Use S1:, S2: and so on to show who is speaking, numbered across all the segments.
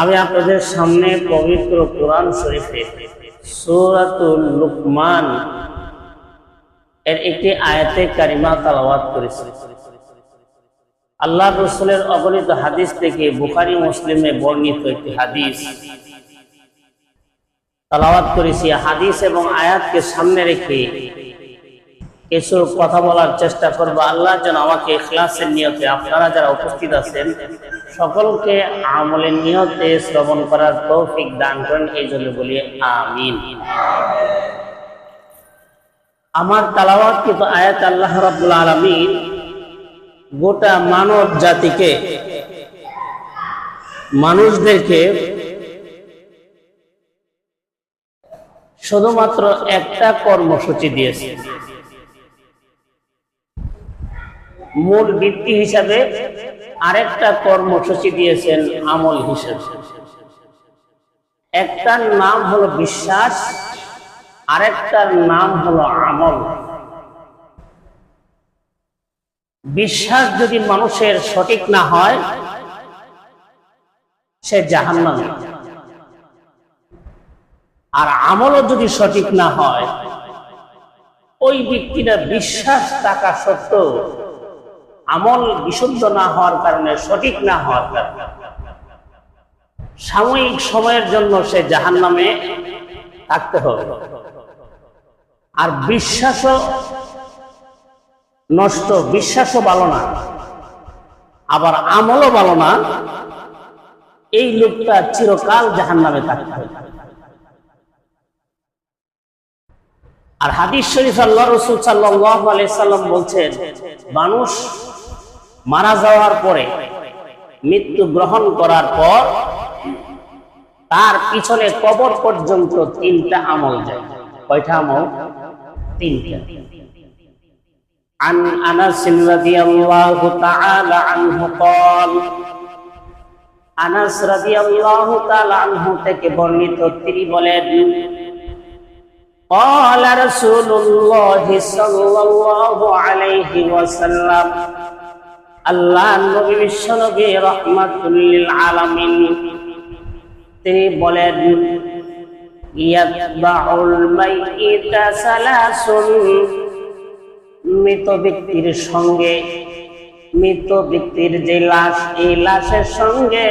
S1: আমি আপনাদের সামনে পবিত্র কোরআন শরীফে সূরাতুল লুকমান এর একটি আয়াতে কারিমা তেলাওয়াত করেছি। আল্লাহর রাসূলের অগণিত হাদিস থেকে বুখারী মুসলিমে বর্ণিত একটি হাদিস তেলাওয়াত করেছি। হাদিস এবং আয়াতকে সামনে রেখে কিছু কথা বলার চেষ্টা করব। আল্লাহ যেন আমাকে ইখলাসের নিয়তে, আপনারা যারা উপস্থিত আছেন সকলকে আমলের নিয়তে শ্রবণ করার তৌফিক দান করেন, এই জন্য বলি আমিন। আমার তেলাওয়াত কিন্তু আয়াত আল্লাহ রাব্বুল আলামিন গোটা মানব জাতিকে, মানুষদেরকে শুধুমাত্র একটা কর্মসূচি দিয়েছে, মূল ভিত্তি হিসাবে আরেকটা কর্মসূচি দিয়েছেন আমল হিসাবে। একটার নাম হলো বিশ্বাস, আরেকটার নাম হলো আমল। বিশ্বাস যদি মানুষের সঠিক না হয় সে জাহান্নামী, আর আমলও যদি সঠিক না হয় ওই ব্যক্তিটা বিশ্বাস থাকা সত্ত্বেও আমল বিশুদ্ধ না হওয়ার কারণে, সঠিক না হওয়ার কারণে সাময়িক সময়ের জন্য সে জাহান্নামে থাকতে হবে। আর বিশ্বাসও নষ্ট, বিশ্বাসও ভালো না, আবার আমলও ভালো না, এই লোকটা চিরকাল জাহান্নামে থাকতে হবে। আর হাদিস শরীফ আল্লাহ রাসূল সাল্লাল্লাহু আলাইহি সাল্লাম বলছেন, মানুষ মারা যাওয়ার পরে, মৃত্যু গ্রহণ করার পর তার পিছনে কবর পর্যন্ত তিনটা আমল যায়। কয়টা আমল? তিনটা। আন আনাস রাদিয়াল্লাহু তাআলা আনহু قال, আনাস রাদিয়াল্লাহু তাআলা আনহু থেকে বর্ণিত, তিনি বলেন, قال رسول الله صلى الله عليه وسلم, আল্লাহ নবী বিশ্বনবী রাহমাতুল লিল আলামিন তিনি বলেন, ইয়াতবাউল মাইয়িতা সালাসুন, মৃত ব্যক্তির সঙ্গে, মৃত ব্যক্তির যে লাশ, এই লাশের সঙ্গে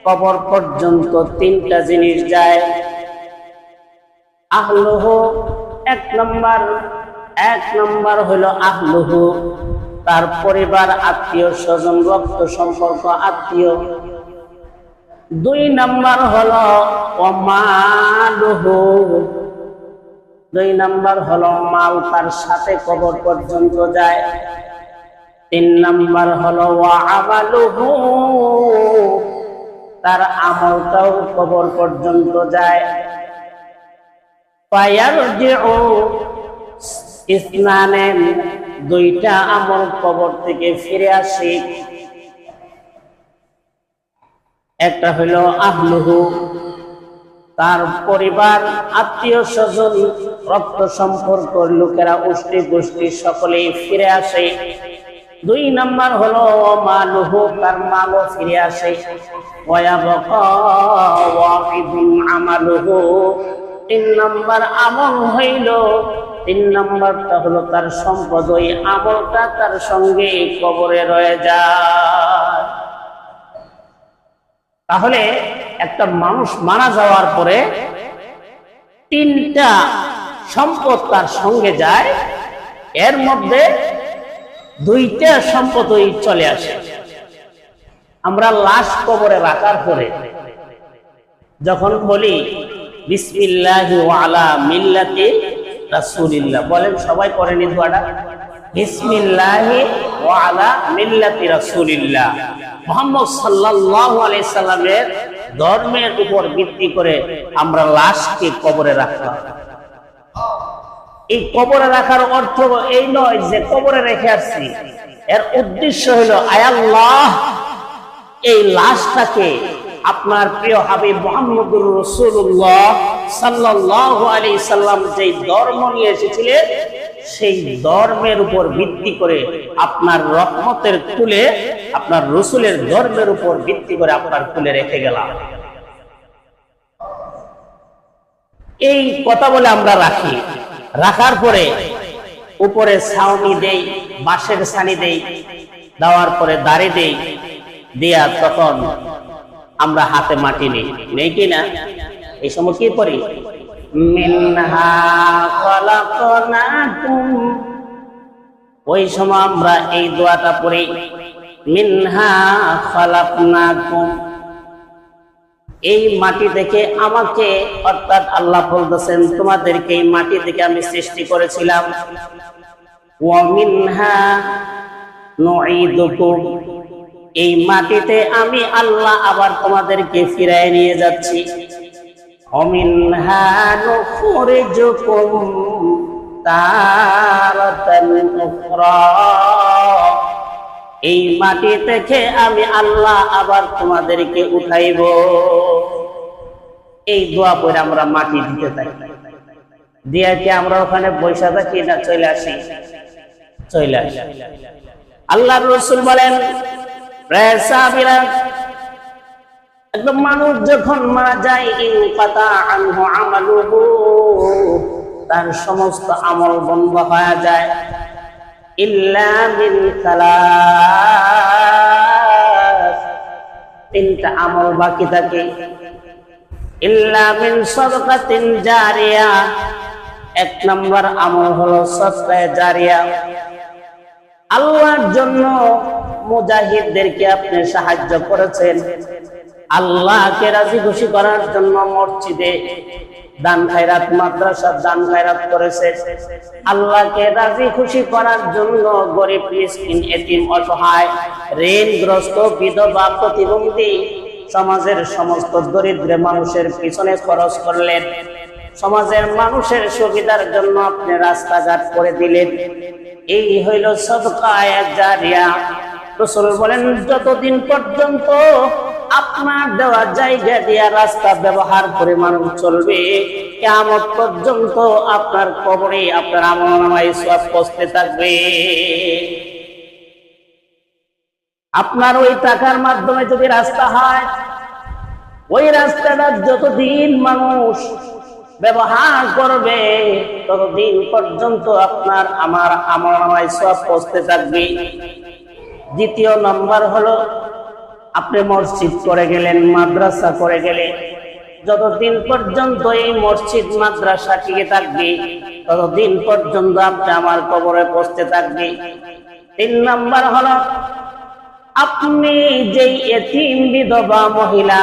S1: কবর পর্যন্ত তিনটা জিনিস যায়। আহলুহু, এক নম্বর হলো আহলুহু, তার পরিবার, আত্মীয় স্বজন, রক্ত সম্পর্ক, আত্মীয়। 2 নম্বর হলো ওমালুহু, 2 নম্বর হলো মাল, তার সাথে কবর পর্যন্ত যায়। 3 নম্বর হলো ওয়ামালুহু, তার আমলটাও কবর পর্যন্ত যায়। ফায়ারজিউ ইসনানে, 2টা আমল কবর থেকে ফিরে আসে। একটা হলো আহলুহু, তার পরিবার, আত্মীয় স্বজন, রক্ত সম্পর্ক লোকেরা, উষ্টি গোষ্ঠী সকলেই ফিরে আসে। 2 নম্বর হলো মালুহু, তার মালও ফিরে আসে। ওয়ায়াবকা ওয়াহিদুন আমালুহু, 3 নম্বর আমল হইল, 3 নম্বরটা হলো তার সম্পদ, ওই আমলটা তার সঙ্গে কবরে রয়ে যায়। তাহলে একটা মানুষ মারা যাওয়ার পরে 3টা সম্পদ তার সঙ্গে যায়, এর মধ্যে 2টা সম্পদ ওই চলে আসে। আমরা লাশ কবরে রাখার পরে যখন বলি বিসমিল্লাহি ওয়া আলা মিল্লাতি রাসূলিল্লাহ, বলেন সবাই পড়েন এই দোয়াটা, বিসমিল্লাহি ওয়া আলা মিল্লাতি রাসূলিল্লাহ, মুহাম্মদ সাল্লাল্লাহু আলাইহি সাল্লামের ধর্মের উপর ভিত্তি করে আমরা লাশকে কবরে রাখলাম। এই কবরে রাখার অর্থ এই নয় যে কবরে রেখে আসছি, এর উদ্দেশ্য হলো আয় আল্লাহ এই লাশটাকে আপনার প্রিয় হাবিব মুহাম্মদুর রাসূলুল্লাহ সাল্লাল্লাহু আলাইহি সাল্লাম যেই ধর্ম নিয়ে এসেছিলেন সেই ধর্মের উপর ভিত্তি করে আপনার রহমতের কুলে, আপনার রাসূলের ধর্মের উপর ভিত্তি করে আপনার কুলে রেখে গেলাম। এই কথা বলে আমরা রাখি, রাখার পরে উপরে ছাউনি দেই, বাঁশের ছানি দেই, দেওয়ার পরে দাঁড়ি দেই, দিয়া তখন আমরা হাতে মাটি নেই কি না? এই সময় কি করি? মিনহা খালাকনাকুম, ওই সময় আমরা এই দোয়াটা পড়ি, মিনহা খালাকনাকুম। এই মাটি থেকে আমাকে, অর্থাৎ আল্লাহ বলতেছেন তোমাদেরকে এই মাটি থেকে আমি সৃষ্টি করেছিলাম। ওয়া মিনহা নুঈদুকুম, এই মাটিতে আমি আল্লাহ আবার তোমাদেরকে ফিরায় নিয়ে যাচ্ছি। ওয়া মিনহা নুখরিজুকুম তারাতান উখরা, এই মাটি থেকে আমি আল্লাহ আবার তোমাদেরকে উঠাইব। এই দোয়া করে আমরা মাটি দিতে থাকি, দিয়ে কি আমরা ওখানে বৈশা থাকি না চলে আসি? চলে আসি। আল্লাহর রাসূল বলেন, একদম মানুষ যখন মারা যায়, ইনকাতা আনহু আমালুহু, তার সমস্ত আমল বন্ধ হয়ে যায়, ইল্লা মিন সালাস, তিনটা আমল বাকি থাকে। ইল্লা মিন সাদাকাতিন জারিয়া, এক নম্বর আমল হলো সাদকা জারিয়া। আল্লাহর জন্য মুজাহিদদেরকে আপনি সাহায্য করেছেন, আল্লাহকে রাজি খুশি করার জন্য মসজিদে দান খায়রাত, মাদ্রাসা দান খায়রাত করেছেন, আল্লাহকে রাজি খুশি করার জন্য গরিব মিসকিন এতিম অসহায় ঋণগ্রস্ত বিধবা প্রতিবন্ধী সমাজের সমস্ত দরিদ্র মানুষের পিছনে খরচ করলেন, সমাজের মানুষের সুবিধার জন্য আপনি রাস্তাঘাট করে দিলেন। এই হইল সাদকা জারিয়া। রাসূল বলেন, যতদিন পর্যন্ত আপনার দেওয়া জায়গা দিয়া রাস্তা ব্যবহার করে মানুষ চলবে, কিয়ামত পর্যন্ত আপনার কবরে আপনার আমলনামায় সওয়াব পৌঁছতে থাকবে। আপনার ওই টাকার মাধ্যমে যদি রাস্তা হয়, ওই রাস্তাটা যতদিন মানুষ ব্যবহার করবে ততদিন পর্যন্ত আপনার আমার আমলনামায় সওয়াব পৌঁছতে থাকবে। দ্বিতীয় নম্বর হলো, আপনি মসজিদ করে গেলেন, মাদ্রাসা করে গেলেন, যতদিন পর্যন্ত এই মসজিদ মাদ্রাসা টিকে থাকবে ততদিন পর্যন্ত আপনি আমার কবরে পৌঁছতে থাকবে। তিন নম্বর হলো, আপনি যেই এতিম বিধবা মহিলা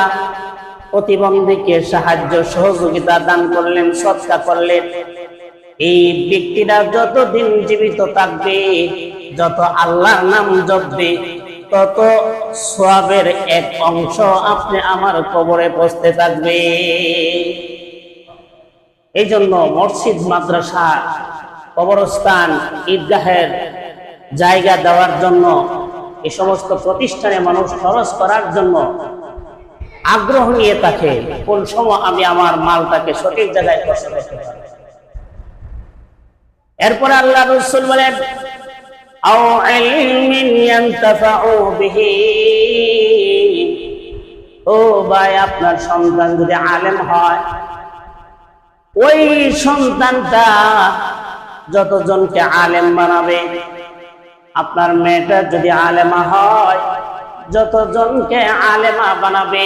S1: প্রতিবন্ধীকে সাহায্য সহযোগিতা দান করলেন, সৎকার করলেন, এই ব্যক্তিরা যতদিন জীবিত থাকবে, যত আল্লাহর নাম জপবে, তত সওয়াবের এক অংশ আপনি আমার কবরে পৌঁছতে থাকবে। এই জন্য মসজিদ, মাদ্রাসা, কবরস্থান, ঈদগাহের জায়গা দেওয়ার জন্য, এই সমস্ত প্রতিষ্ঠানে মানুষ খরচ করার জন্য আগ্রহ নিয়ে থাকে, কোন সময় আমি আমার মালটাকে সঠিক জায়গায় খরচ করতে পারি। এরপরে আল্লাহ রাসূল বলেন, আও ইলমিন ইয়ানতাফাউ বিহি, ও ভাই, আপনার সন্তান যদি আলেম হয়, ওই সন্তানটা যতজনকে আলেম বানাবে, আপনার মেয়েটা যদি আলেমা হয়, যতজনকে আলেমা বানাবে,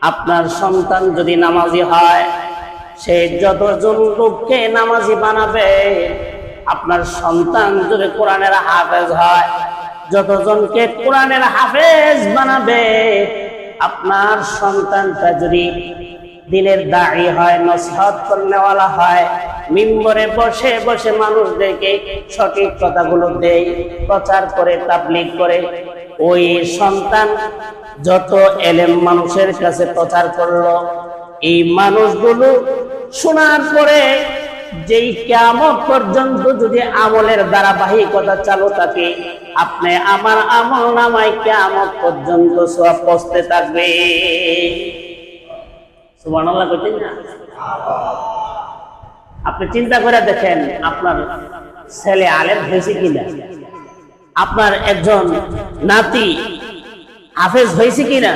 S1: আপনার সন্তান যদি নামাজি হয়, সে যতজন লোককে নামাজি বানাবে, আপনার সন্তান যদি কোরআনের হাফেজ হয়, যতজনকে কোরআনের হাফেজ বানাবে, আপনার সন্তানটা যদি দিনের দাঈ হয়, নসিহত করনেওয়ালা হয়, মিম্বরে বসে বসে মানুষদেরকে সঠিক কথাগুলো দেয়, প্রচার করে, তাবলীগ করে, ওই সন্তান যত এলেম মানুষের কাছে প্রচার করলো, এই মানুষগুলো শোনার পরে যেই কিয়ামত পর্যন্ত যদি আমলের ধারাবাহিকতা চালু থাকে, আপনি আমার আমল নামায় কিয়ামত পর্যন্ত সওয়াব পৌঁছতে থাকবে। সুবহানাল্লাহ কইতেন না? আপনি চিন্তা করে দেখেন, আপনার ছেলে আলেম হয়েছে কিনা, আপনার একজন নাতি হাফেজ হয়েছে কিনা,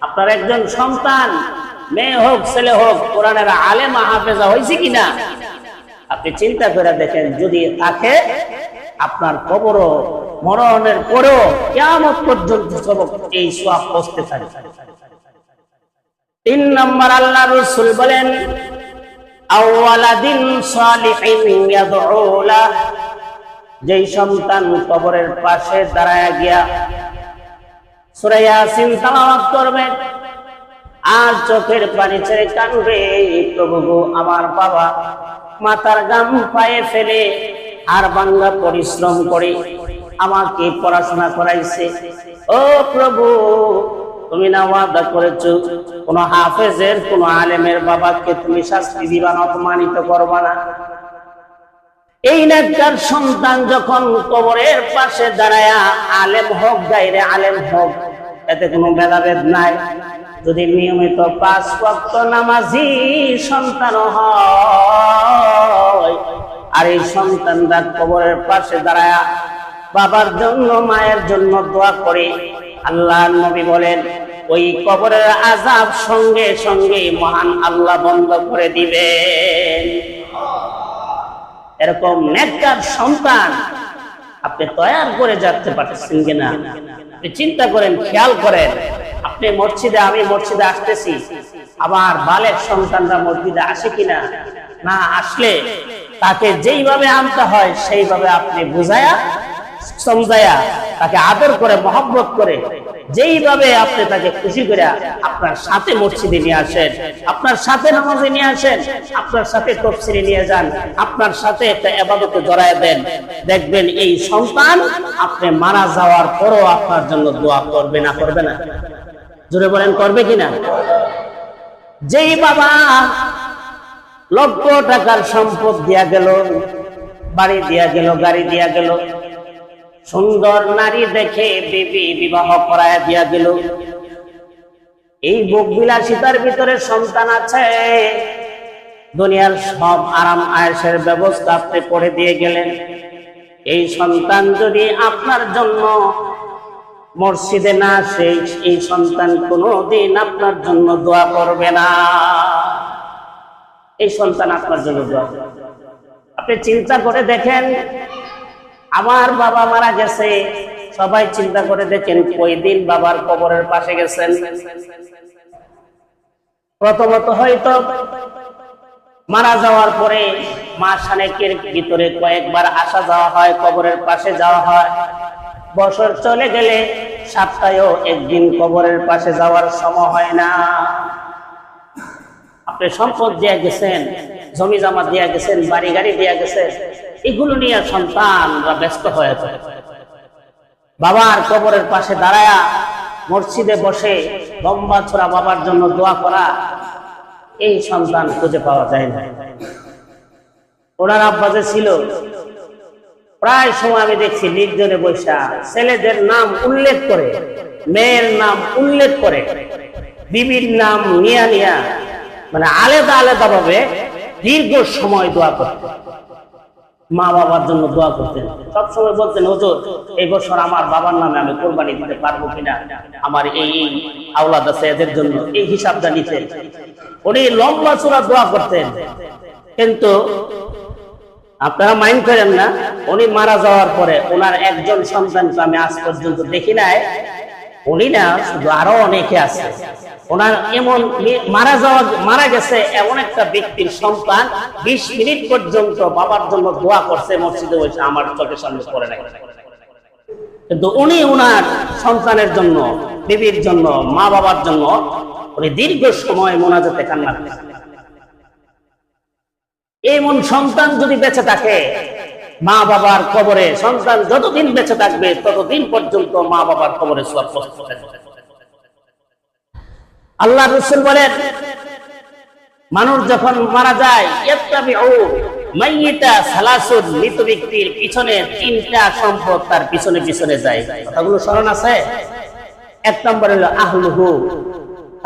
S1: আপনার একজন সন্তান মেয়ে হোক ছেলে হোক কোরআনের আলেম হাফেজা হয়েছে কিনা, আপনি চিন্তা করে দেখেন। যদি থাকে, আপনার কবর মরণের পরেও কিয়ামত পর্যন্ত এই সওয়াব পৌঁছতে থাকে। 3 নম্বর আল্লাহ রাসূল বলেন, আওয়ালাদিন সালিহিন ইয়াদউ লা, যেই সন্তান কবরের পাশে দাঁড়ায় গিয়া সূরা ইয়াসিন তেলাওয়াত করবে আর চোখের পানি ছেড়ে কাঁদবে, প্রভু গো আমার বাবা মাথার ঘাম পায়ে ফেলে আর বাংলা পরিশ্রম করে আমাকে পড়াশোনা করাইছে, ও প্রভু তুমি না ওয়াদা করেছো কোন হাফেজের কোন আলেমের বাবাকে তুমি শাস্তি দিবা না, অপমানিত করবা না। এই নেককার সন্তান যখন কবরের পাশে দাঁড়ায়া, আলেম হোক গায়রে আলেম হোক, এতে কোনো ভেদাভেদ নাই, যদি নিয়মিত 5 ওয়াক্ত নামাজি সন্তান হয়, আর এই সন্তানরা কবরের পাশে দাঁড়ায়া বাবার জন্য মায়ের জন্য দোয়া করে, আল্লাহর নবী বলেন ওই কবরের আযাব সঙ্গে সঙ্গে মহান আল্লাহ বন্ধ করে দিবেন। এরকম নেককার সন্তান আপনি তৈরি করে যেতে পারতেছেন কিনা, আপনি চিন্তা করেন, খেয়াল করেন। আপনি মসজিদে, আমি মসজিদে আসতেছি, আবার বালেক সন্তানরা মসজিদে আসে কিনা, না আসলে তাকে যেইভাবে আনতে হয় সেইভাবে আপনি বুঝায়া সমঝায়া তাকে আদর করে মহব্বত করে যেইভাবে আপনি তাকে খুশি করে আপনার সাথে মসজিদে নিয়ে আসেন, আপনার সাথে নামাজে নিয়ে আসেন, আপনার সাথে তাফসীরে নিয়ে যান, আপনার সাথে একটা ইবাদতে জড়ায় দেন, দেখবেন এই সন্তান আপনি মারা যাওয়ার পরও আপনার জন্য দোয়া করবে না, করবে না? জোরে বলেন, করবে কিনা? যেই বাবা লক্ষ টাকার সম্পদ দিয়া গেল, বাড়ি দিয়া গেল, গাড়ি দিয়া গেল, সুন্দর নারী দেখে বিবি বিবাহ করায় দিয়া গেল, এই ভোগ বিলাসিতার ভিতরে সন্তান আছে, দুনিয়ার সব আরাম আয়েশের ব্যবস্থা আপনি করে দিয়ে গেলেন, এই সন্তান যদি আপনার জন্য মসজিদে না আসে, এই সন্তান কোনোদিন আপনার জন্য দোয়া করবে না। এই সন্তান আপনার জন্য দোয়া করবে। আপনি চিন্তা করে দেখেন, আমার বাবা মারা গেছে, সবাই চিন্তা করে দেখেন কই দিন বাবার কবরের পাশে গেছেন। প্রথমত হয়তো মারা যাওয়ার পরে মাসখানেকের ভিতরে কয়েকবার আসা যাওয়া হয়, কবরের পাশে যাওয়া হয়। বছর চলে গেলে সপ্তাহেও একদিন কবরের পাশে যাওয়ার সময় হয় না। আপনি সম্পদ দিয়ে গেছেন, জমি জমা দিয়ে গেছেন, বাড়ি গাড়ি দিয়ে গেছেন, এগুলো নিয়ে সন্তানরা ব্যস্ত হয়ে যায়। বাবার কবরের পাশে দাঁড়ায়া মসজিদে বসে লম্বা ছোড়া বাবার জন্য দোয়া করা, এই সন্তান খুঁজে পাওয়া যায় না। ওনার আব্বা যে ছিল, প্রায় সময় আমি দেখছি নির্জনে বৈশা ছেলেদের নাম উল্লেখ করে, মেয়ের নাম উল্লেখ করে, বিবির নাম নিয়া নিয়া, মানে আলাদা আলাদা ভাবে দীর্ঘ সময় দোয়া করতেন, মা বাবার জন্য দোয়া করতেন। সবসময় বলতেন, হুজুর এই বছর আমার বাবার নামে আমি কোরবানি দিতে পারবো কিনা, আমার এই আওলাদ আছে এদের জন্য, এই হিসাবটা নিতেন। উনি লম্বা চূড়া দোয়া করতেন, কিন্তু আপনারা মাইন্ড করেন না, উনি মারা যাওয়ার পরে ওনার একজন সন্তানকে আমি আজ পর্যন্ত দেখি নাই। উনি না, শুধু আরো অনেকে আছে। ওনার এমন মারা গেছে এমন একটা ব্যক্তির সন্তান 20 মিনিট পর্যন্ত বাবার জন্য দোয়া করছে মসজিদে বসে, আমার চোখের সামনে পড়ে নাই। কিন্তু উনি ওনার সন্তানের জন্য, বিবির জন্য, মা বাবার জন্য উনি দীর্ঘ সময় মোনাজাতে কান্না করেছেন। এমন সন্তান যদি বেঁচে থাকে, মা বাবার কবরে সন্তান যতদিন বেঁচে থাকবে ততদিন পর্যন্ত মা বাবার কবরে সওয়াব পৌঁছতে থাকবে। আল্লাহ রাসূল বলেন, মানুষ যখন মারা যায় ইয়াত্তাবিউ মাইয়িতা সালাসুন, মৃত ব্যক্তির পিছনে তিনটা সম্পদ তার পিছনে পিছনে যায়। কথাগুলো স্মরণ আছে? এক নম্বর হলো আহলুহু,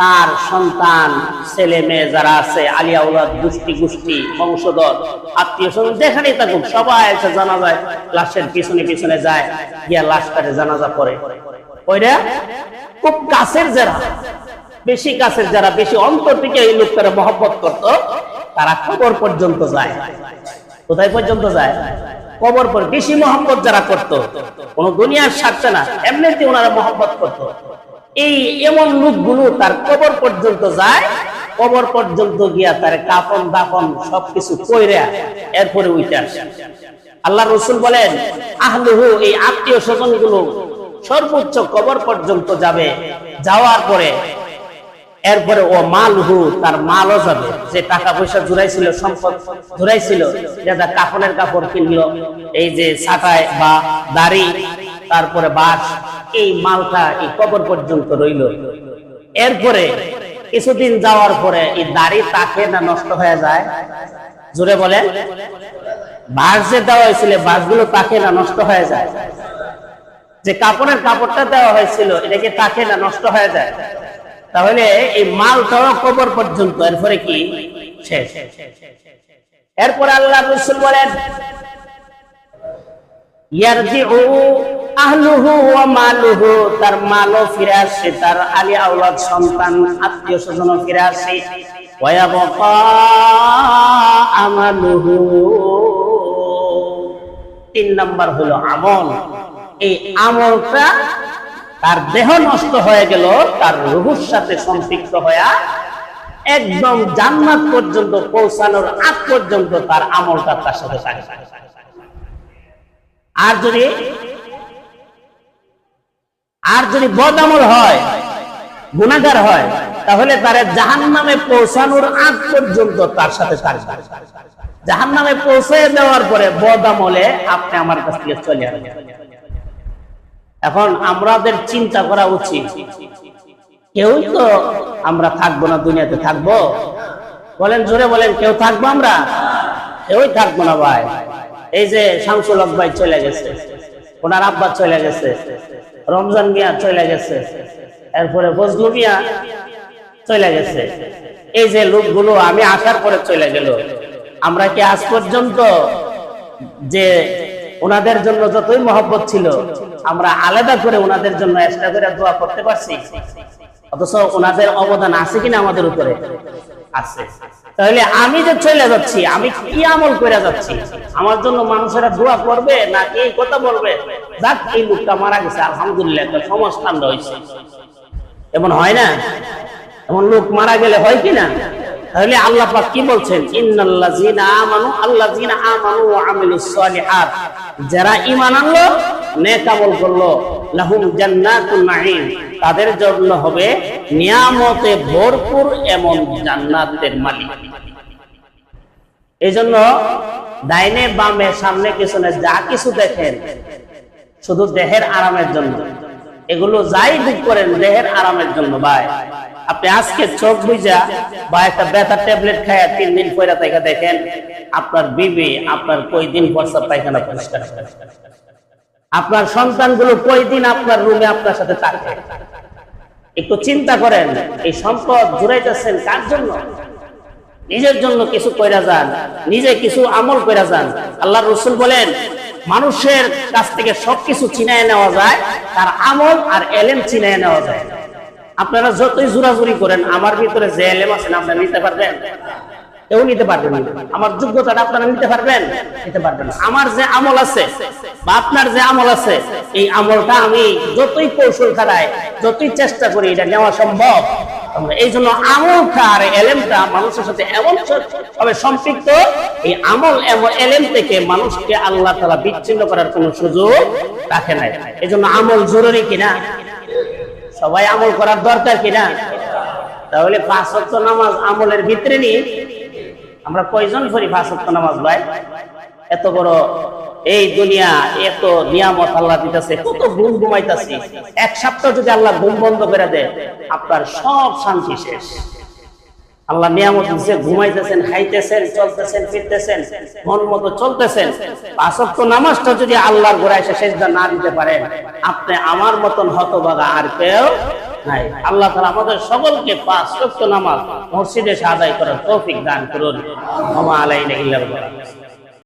S1: তার সন্তান ছেলে মেয়ে যারা আছে, আলিয়া আওলাদ, গোষ্ঠী বংশধর, আত্মীয় স্বজন যেখানেই থাকুক সবাই এসে জানাজায় লাশের পিছনে পিছনে যায়, গিয়া লাশটাকে জানাজা পড়ে। ওইটা খুব কাছের যারা, বেশি কাছের যারা, বেশি অন্তর থেকে এই লোকটারা মহব্বত করতো, তারা কবর পর্যন্ত যায়। কোথায় পর্যন্ত যায়? কবর পর। বেশি মহব্বত যারা করতো, কোন দুনিয়ার স্বার্থে না, এমনিতে ওনারা মহব্বত করতো, এই এমন লোকগুলো তার কবর পর্যন্ত যায়। কবর পর্যন্ত গিয়া তার কাফন দাফন সবকিছু কইরা এরপরে উঠে আসে। আল্লাহ রাসূল বলেন আহলুহু, এই আত্মীয় স্বজন গুলো সর্বোচ্চ কবর পর্যন্ত যাবে, যাওয়ার পরে এরপরে ও মালহু, তার মালও যাবে। যে টাকা পয়সা জুড়াইছিল, সম্পদ জুড়াইছিল, যেটা কাফনের কাপড় কিনলো, এই যে ছাটায় বা দাড়ি, তারপরে বাস, এই মালটা এই কবর পর্যন্ত রইল। এরপরে কিছুদিন যাওয়ার পরে এই দাড়ি তাকে না নষ্ট হয়ে যায়? জোরে বলেন। বাস যে দেওয়া হয়েছিল, বাসগুলো তাকে না নষ্ট হয়ে যায়? যে কাপড়ের কাপড়টা দেওয়া হয়েছিল, এটাকে তাকে না নষ্ট হয়ে যায়? তাহলে এই মালটাও কবর পর্যন্ত, এরপরে কি শেষ। এরপরে আল্লাহ রাসূল বলেন ইয়ারজিউ আহলুহু ওয়া মালুহু, তার মালও ফিরে আসে, তার আলী আওলাদ সন্তান আত্মীয় স্বজনও ফিরে আসে। ওয়া ইয়াবকা আমালুহু, 3 নাম্বার হলো আমল। এই আমলটা তার দেহ নষ্ট হয়ে গেল, তার রূহের সাথে সম্পৃক্ত হয়ে একদম জান্নাত পর্যন্ত পৌঁছানোর আগ পর্যন্ত তার আমলটা তার সাথে থাকে। আর যদি বদ আমল হয়, গুনাহগার হয়, তাহলে তার জাহান্নামে পৌঁছানোর আগ পর্যন্ত তার সাথে থাকবে। জাহান্নামে পৌঁছে দেওয়ার পরে বদ আমলে আপনি আমার কাছ থেকে চলে আসবেন। এখন আমাদের চিন্তা করা উচিত, কেউই তো আমরা থাকবো না, দুনিয়াতে থাকবো? বলেন, জোরে বলেন, কেউ থাকবো? আমরা কেউই থাকবো না ভাই। এই যে শামসুল হক ভাই চলে গেছে, ওনার আব্বা চলে গেছে, রমজান মিয়া চলে গেছে, এরপরে বজলু মিয়া চলে গেছে। এই যে লোকগুলো আমি আসার পরে চলে গেল, আমরা কি আজ পর্যন্ত যে ওনাদের জন্য যতই মহব্বত ছিল, আমরা আলাদা করে ওনাদের জন্য এক্সট্রা করে দোয়া করতে পারছি? অথচ ওনাদের অবদান আছে কিনা আমাদের উপরে? আছে। তাহলে আমি যে চলে যাচ্ছি, আমি কি আমল করে যাচ্ছি? আমার জন্য মানুষেরা দোয়া করবে নাকি এই কথা বলবে, যাক এই লোকটা মারা গেছে, আলহামদুলিল্লাহ একটা সমাজ ঠান্ডা হয়েছে? এমন হয় না? এমন লোক মারা গেলে হয় কিনা? তাহলে আল্লাহ পাক কি বলছেন? ইন্নাল্লাযীনা আমানু, আল্লাযীনা আমানু ওয়া আমিলুস সালিহাত, যারা ঈমান আনলো, নেক আমল করলো, লাহুম জান্নাতুন নাঈম, তাদের জন্য হবে নিয়ামতে ভরপুর এমন জান্নাতের মালিক। এইজন্য ডাইনে বামে সামনে পিছনে যা কিছু দেখেন, শুধু দেহের আরামের জন্য, এগুলো যাই বুক করেন দেহের আরামের জন্য। ভাই আপনি আজকে চোখ বুঝা বা একটা ব্যথার ট্যাবলেট খায়া 3 দিন পরে থেকে দেখেন আপনার বিবি আপনার কয়দিন প্রস্রাব পায়খানা পরিষ্কার করে, আপনার সন্তানগুলো কয়দিন আপনার রুমে আপনার সাথে থাকে। একটু চিন্তা করেন, এই সম্পদ জুড়াইতেছেন কার জন্য? নিজের জন্য কিছু কইরা যান, নিজে কিছু আমল কইরা যান। আল্লাহর রাসূল বলেন মানুষের কাছ থেকে সবকিছু চিনায় নেওয়া যায়, তার আমল আর এলেম চিনায় নেওয়া যায়। আপনারা যতই জোরাজুরি করেন, আমার ভিতরে যে এলেম আছে আপনারা নিতে পারবেন? কেউ নিতে পারবেন না। আমার যোগ্যতাটা আপনারা নিতে পারবেন? নিতে পারবেন না। আমার যে আমল আছে বা আপনার যে আমল আছে, এই আমলটা আমি যতই কৌশল খাটাই, যতই চেষ্টা করি, এটা নেওয়া সম্ভব। এই জন্য আমলটা আর এলেমটা মানুষের সাথে এমন ভাবে সম্পৃক্ত, এই আমল এবং এলেম থেকে মানুষকে আল্লাহ তাআলা বিচ্ছিন্ন করার কোনো সুযোগ রাখে নাই। এই জন্য আমল জরুরি কিনা? সবাই আমল করার দরকার কিনা? তাহলে 5 ওয়াক্ত নামাজ আমলের ভিতরে নিয়ে আমরা কয়জন পড়ি 5 ওয়াক্ত নামাজ? ভাই এত বড় এই দুনিয়া, এত নিয়ামত আল্লাহ দিতেছে, কত ঘুম ঘুমাইতেছি, 1 সপ্তাহ যদি আল্লাহ ঘুম বন্ধ করে দেয়, আপনার সব শান্তি শেষ। আল্লাহ নিয়ামত দিচ্ছে, ঘুমাইতেছেন, খাইতেছেন, চলতেছেন, ফিরতেছেন, মন মতো চলতেছেন। পাঁচ ওয়াক্ত নামাজটা যদি আল্লাহর ঘরে এসে সেজদা না দিতে পারেন, আপনি আমার মতন হতভাগা আর কেউ নাই। আল্লাহ তাআলা আমাদের সকলকে পাঁচ ওয়াক্ত নামাজ মসজিদে এসে আদায় করার তৌফিক দান করুন। ওয়া মা আলাইনা ইল্লাল বালাগ।